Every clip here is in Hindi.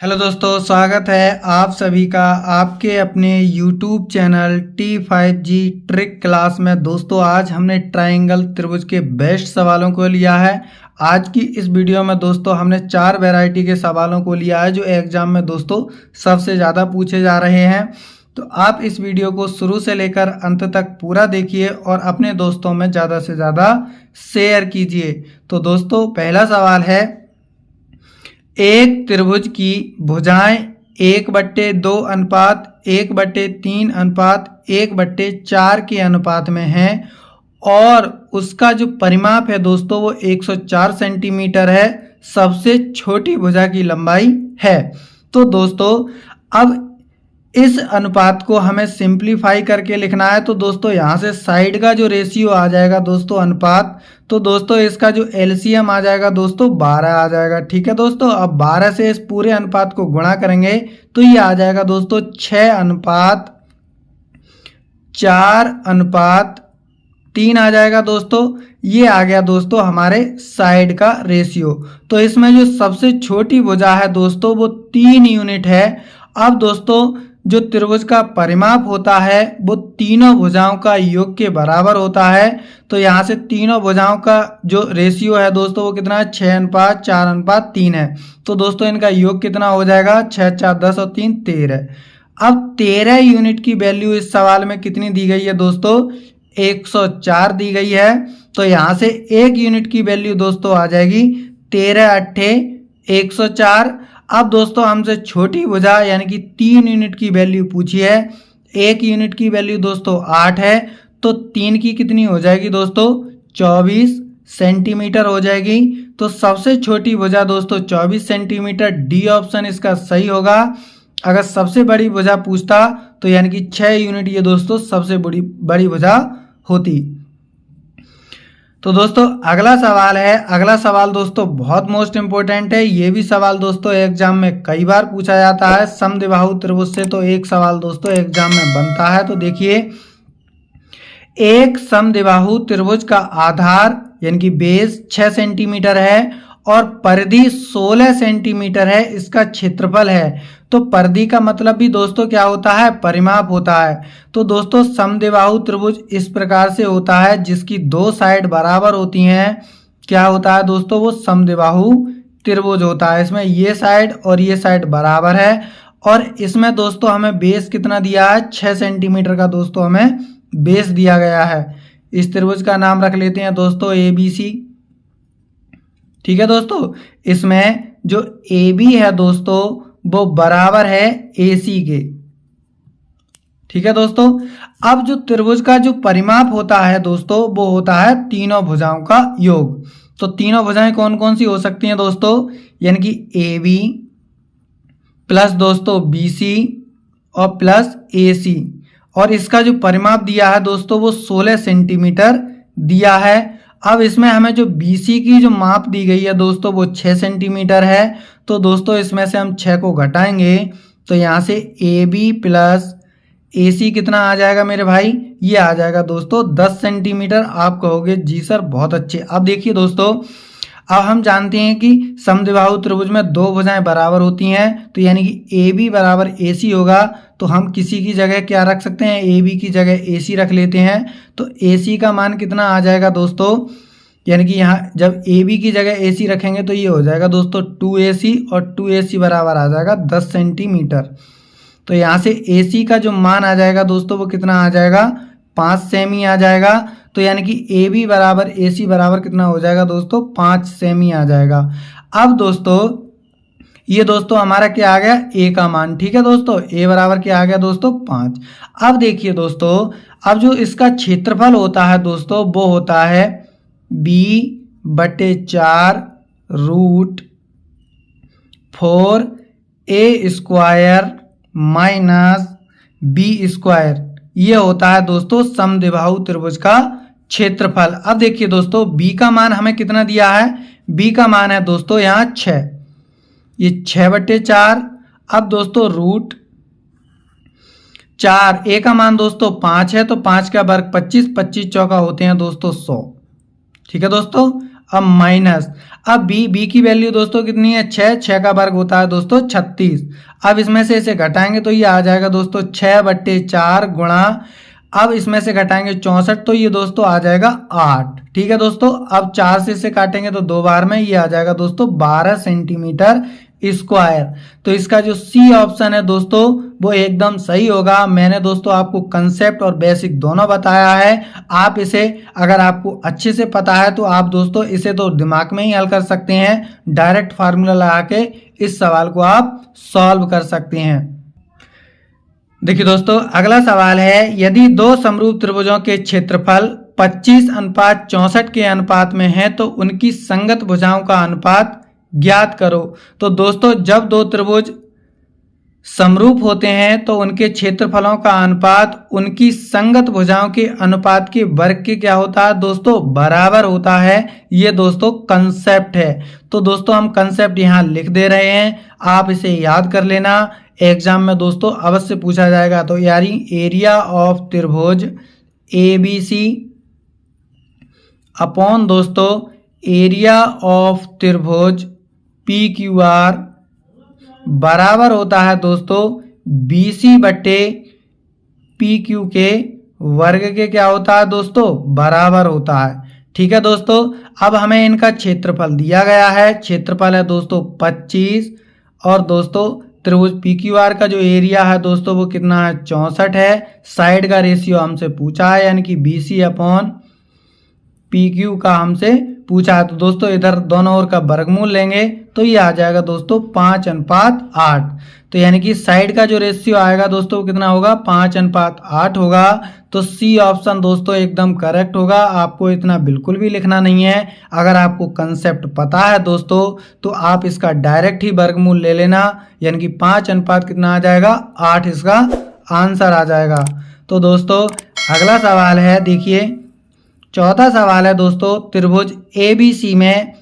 हेलो दोस्तों, स्वागत है आप सभी का आपके अपने YouTube channel T5G trick class में। दोस्तों आज हमने ट्रायंगल त्रिभुज के बेस्ट सवालों को लिया है। आज की इस वीडियो में दोस्तों हमने 4 वैरायटी के सवालों को लिया है जो एग्जाम में दोस्तों सबसे ज़्यादा पूछे जा रहे हैं। तो आप इस वीडियो को शुरू से लेकर अंत तक पूरा देखिए और अपने दोस्तों में ज़्यादा से ज़्यादा शेयर कीजिए। तो दोस्तों पहला सवाल है, एक त्रिभुज की भुजाएं 1/2 अनुपात 1/3 अनुपात 1/4 के अनुपात में हैं और उसका जो परिमाप है दोस्तों वो 104 सेंटीमीटर है। सबसे छोटी भुजा की लंबाई है। तो दोस्तों अब इस अनुपात को हमें सिंप्लीफाई करके लिखना है। तो दोस्तों यहाँ से साइड का जो रेशियो आ जाएगा दोस्तों अनुपात, तो दोस्तों इसका जो एलसीएम आ जाएगा दोस्तों 12 आ जाएगा। ठीक है दोस्तों, अब 12 से इस पूरे अनुपात को गुणा करेंगे तो ये आ जाएगा दोस्तों 6:4:3 आ जाएगा दोस्तों। ये आ गया दोस्तों हमारे साइड का रेशियो। तो इसमें जो सबसे छोटी भुजा है दोस्तों वो 3 यूनिट है। अब दोस्तों जो त्रिभुज का परिमाप होता है वो तीनों भुजाओं का योग के बराबर होता है। तो यहाँ से तीनों भुजाओं का जो रेशियो है दोस्तों वो कितना है, 6:4:3 है। तो दोस्तों इनका योग कितना हो जाएगा, 6 4 10 और 3 13। अब 13 यूनिट की वैल्यू इस सवाल में कितनी दी गई है दोस्तों, 104 दी गई है। तो यहाँ से 1 यूनिट की वैल्यू दोस्तों आ जाएगी 13×8=104। अब दोस्तों हमसे छोटी भुजा यानी कि 3 यूनिट की वैल्यू पूछी है। 1 यूनिट की वैल्यू दोस्तों 8 है, तो 3 की कितनी हो जाएगी दोस्तों, 24 सेंटीमीटर हो जाएगी। तो सबसे छोटी भुजा दोस्तों 24 सेंटीमीटर, डी ऑप्शन इसका सही होगा। अगर सबसे बड़ी भुजा पूछता तो यानी कि 6 यूनिट ये दोस्तों सबसे बड़ी भुजा होती। तो दोस्तों अगला सवाल है, अगला सवाल दोस्तों बहुत मोस्ट इंपोर्टेंट है। ये भी सवाल दोस्तों एग्जाम में कई बार पूछा जाता है। समद्विबाहु त्रिभुज से तो एक सवाल दोस्तों एग्जाम में बनता है। तो देखिए, एक समद्विबाहु त्रिभुज का आधार यानी कि बेस 6 सेंटीमीटर है और परिधि 16 सेंटीमीटर है, इसका क्षेत्रफल है। तो परिधि का मतलब भी दोस्तों क्या होता है, परिमाप होता है। तो दोस्तों समद्विबाहु त्रिभुज इस प्रकार से होता है जिसकी 2 साइड बराबर होती हैं। क्या होता है दोस्तों, वो समद्विबाहु त्रिभुज होता है। इसमें ये साइड और ये साइड बराबर है और इसमें दोस्तों हमें बेस कितना दिया है, 6 सेंटीमीटर का दोस्तों हमें बेस दिया गया है। इस त्रिभुज का नाम रख लेते हैं दोस्तों ABC। ठीक है दोस्तों, इसमें जो AB है दोस्तों वो बराबर है AC के। ठीक है दोस्तों, अब जो त्रिभुज का जो परिमाप होता है दोस्तों वो होता है तीनों भुजाओं का योग। तो तीनों भुजाएं कौन कौन सी हो सकती हैं दोस्तों, यानी कि AB प्लस दोस्तों BC और प्लस AC। और इसका जो परिमाप दिया है दोस्तों वो 16 सेंटीमीटर दिया है। अब इसमें हमें जो BC की जो माप दी गई है दोस्तों वो 6 सेंटीमीटर है। तो दोस्तों इसमें से हम 6 को घटाएंगे तो यहाँ से AB प्लस AC कितना आ जाएगा मेरे भाई, ये आ जाएगा दोस्तों 10 सेंटीमीटर। आप कहोगे जी सर बहुत अच्छे। अब देखिए दोस्तों, अब हम जानते हैं कि समद्विबाहु त्रिभुज में 2 भुजाएं बराबर होती हैं। तो यानी कि AB बराबर AC होगा। तो हम किसी की जगह क्या रख सकते हैं, AB की जगह AC रख लेते हैं। तो AC का मान कितना आ जाएगा दोस्तों, यानी कि यहाँ जब AB की जगह AC रखेंगे तो ये हो जाएगा दोस्तों 2AC और 2AC बराबर आ जाएगा 10 सेंटीमीटर। तो यहाँ से AC का जो मान आ जाएगा दोस्तों वो कितना आ जाएगा, 5 सेमी आ जाएगा। तो यानी कि AB बराबर AC बराबर कितना हो जाएगा दोस्तों, 5 सेमी आ जाएगा। अब दोस्तों ये दोस्तों हमारा क्या आ गया, A का मान। ठीक है दोस्तों, A बराबर क्या आ गया दोस्तों, 5। अब देखिए दोस्तों, अब जो इसका क्षेत्रफल होता है दोस्तों वो होता है B/4 माइनस B²। ये होता है दोस्तों समद्विबाहु त्रिभुज का क्षेत्रफल। अब देखिए दोस्तों B का मान हमें कितना दिया है, B का मान है दोस्तों यहाँ 6, ये 6/4। अब दोस्तों √4, A का मान दोस्तों 5 है तो 5 का वर्ग 25, 25 चौका होते हैं दोस्तों 100। ठीक है दोस्तों, अब माइनस, अब बी की वैल्यू दोस्तों कितनी है 6 का वर्ग होता है दोस्तों 36। अब इसमें से इसे घटाएंगे तो ये आ जाएगा दोस्तों 6/4 गुणा, अब इसमें से घटाएंगे 64 तो ये दोस्तों आ जाएगा 8। ठीक है दोस्तों, अब 4 से इसे काटेंगे तो 2 बार में ये आ जाएगा दोस्तों 12 सेंटीमीटर स्क्वायर। तो इसका जो सी ऑप्शन है दोस्तों वो एकदम सही होगा। मैंने दोस्तों आपको कंसेप्ट और बेसिक दोनों बताया है। आप इसे अगर आपको अच्छे से पता है तो आप दोस्तों इसे तो दिमाग में ही हल कर सकते हैं, डायरेक्ट फार्मूला लगा के इस सवाल को आप सॉल्व कर सकते हैं। देखिए दोस्तों, अगला सवाल है, यदि दो समरूप त्रिभुजों के क्षेत्रफल 25:64 के अनुपात में है तो उनकी संगत भुजाओं का अनुपात ज्ञात करो। तो दोस्तों जब दो त्रिभुज समरूप होते हैं तो उनके क्षेत्रफलों का अनुपात उनकी संगत भुजाओं के अनुपात के वर्ग के क्या होता है दोस्तों, बराबर होता है। ये दोस्तों कंसेप्ट है। तो दोस्तों हम कंसेप्ट यहाँ लिख दे रहे हैं, आप इसे याद कर लेना, एग्जाम में दोस्तों अवश्य पूछा जाएगा। तो यानी एरिया ऑफ त्रिभुज ABC अपॉन दोस्तों एरिया ऑफ त्रिभुज PQR बराबर होता है दोस्तों BC/PQ के वर्ग के क्या होता है दोस्तों, बराबर होता है। ठीक है दोस्तों, अब हमें इनका क्षेत्रफल दिया गया है, क्षेत्रफल है दोस्तों 25 और दोस्तों त्रिभुज PQR का जो एरिया है दोस्तों वो कितना है 64 है। साइड का रेशियो हमसे पूछा है यानी कि BC/PQ का हमसे पूछा है। तो दोस्तों इधर दोनों ओर का वर्गमूल लेंगे तो ये आ जाएगा दोस्तों 5:8। तो यानी कि साइड का जो रेशियो आएगा दोस्तों कितना होगा 5:8 होगा। तो सी ऑप्शन दोस्तों एकदम करेक्ट होगा। आपको इतना बिल्कुल भी लिखना नहीं है। अगर आपको कंसेप्ट पता है दोस्तों तो आप इसका डायरेक्ट ही वर्गमूल ले लेना, यानी कि 5 कितना आ जाएगा 8 इसका आंसर आ जाएगा। तो दोस्तों अगला सवाल है, देखिए चौथा सवाल है दोस्तों, त्रिभुज ABC में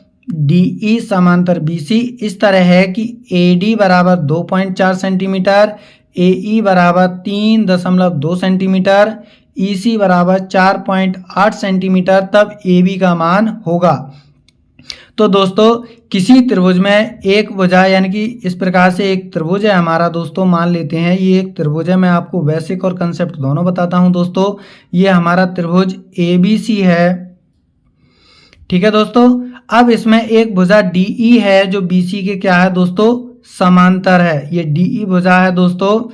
DE समांतर BC इस तरह है कि AD बराबर 2.4 सेंटीमीटर, AE बराबर 3.2 सेंटीमीटर, EC बराबर 4.8 सेंटीमीटर, तब AB का मान होगा। तो दोस्तों किसी त्रिभुज में एक भुजा यानी कि इस प्रकार से एक त्रिभुज है हमारा दोस्तों, मान लेते हैं ये एक त्रिभुज है। मैं आपको बेसिक और कंसेप्ट दोनों बताता हूं दोस्तों। ये हमारा त्रिभुज ABC है। ठीक है दोस्तों, अब इसमें एक भुजा DE है जो BC के क्या है दोस्तों, समांतर है। ये DE भुजा है दोस्तों,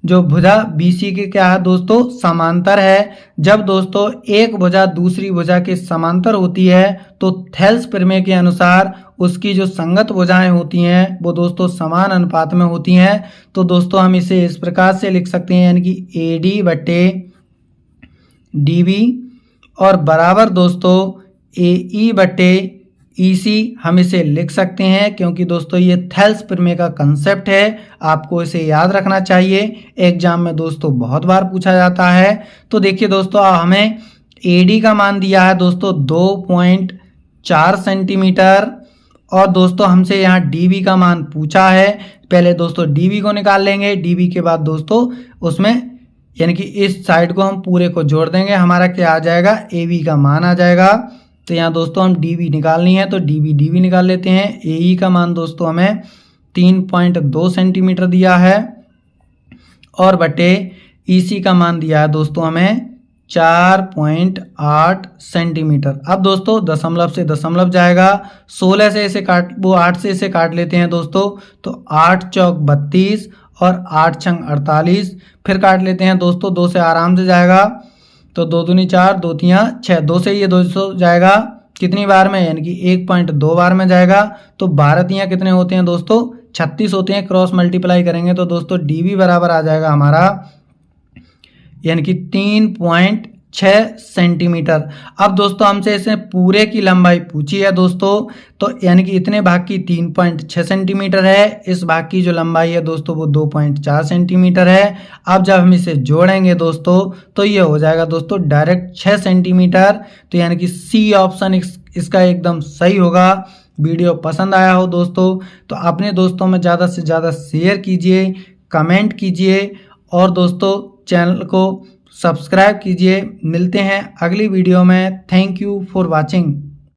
जो भुजा BC के क्या है दोस्तों, समांतर है। जब दोस्तों एक भुजा दूसरी भुजा के समांतर होती है तो थेल्स प्रमेय के अनुसार उसकी जो संगत भुजाएं होती हैं वो दोस्तों समान अनुपात में होती हैं। तो दोस्तों हम इसे इस प्रकार से लिख सकते हैं, यानी कि AD/DB और बराबर दोस्तों AE/EC हम इसे लिख सकते हैं, क्योंकि दोस्तों ये थेल्स प्रमेय का कंसेप्ट है। आपको इसे याद रखना चाहिए, एग्जाम में दोस्तों बहुत बार पूछा जाता है। तो देखिए दोस्तों हमें AD का मान दिया है दोस्तों 2.4 सेंटीमीटर और दोस्तों हमसे यहाँ DB का मान पूछा है। पहले दोस्तों DB को निकाल लेंगे, DB के बाद दोस्तों उसमें यानी कि इस साइड को हम पूरे को जोड़ देंगे, हमारा क्या आ जाएगा AB का मान आ जाएगा। तो यहाँ दोस्तों हम DB निकालनी है तो DB निकाल लेते हैं। AE का मान दोस्तों हमें 3.2 सेंटीमीटर दिया है और बटे EC का मान दिया है दोस्तों हमें 4.8 सेंटीमीटर। अब दोस्तों दशमलव से दशमलव जाएगा, 16 से इसे काट वो 8 से इसे काट लेते हैं दोस्तों। तो 8 चौक 32 और 8 छंग 48, फिर काट लेते हैं दोस्तों, 2 से आराम से जाएगा। तो 2 दूनी 4, 2 तियाँ 6, 2 से ये 200 जाएगा कितनी बार में, यानी कि 1.2 बार में जाएगा। तो 12 तियाँ कितने होते हैं दोस्तों, 36 होते हैं। क्रॉस मल्टीप्लाई करेंगे तो दोस्तों DB बराबर आ जाएगा हमारा यानी कि 3.6 सेंटीमीटर। अब दोस्तों हमसे इसे पूरे की लंबाई पूछी है दोस्तों, तो यानी कि इतने भाग की 3.6 सेंटीमीटर है, इस भाग की जो लंबाई है दोस्तों वो 2.4 सेंटीमीटर है। अब जब हम इसे जोड़ेंगे दोस्तों तो ये हो जाएगा दोस्तों डायरेक्ट 6 सेंटीमीटर। तो यानी कि सी ऑप्शन इसका एकदम सही होगा। वीडियो पसंद आया हो दोस्तों तो अपने दोस्तों में ज़्यादा से ज़्यादा शेयर कीजिए, कमेंट कीजिए और दोस्तों चैनल को सब्सक्राइब कीजिए। मिलते हैं अगली वीडियो में। Thank you for watching.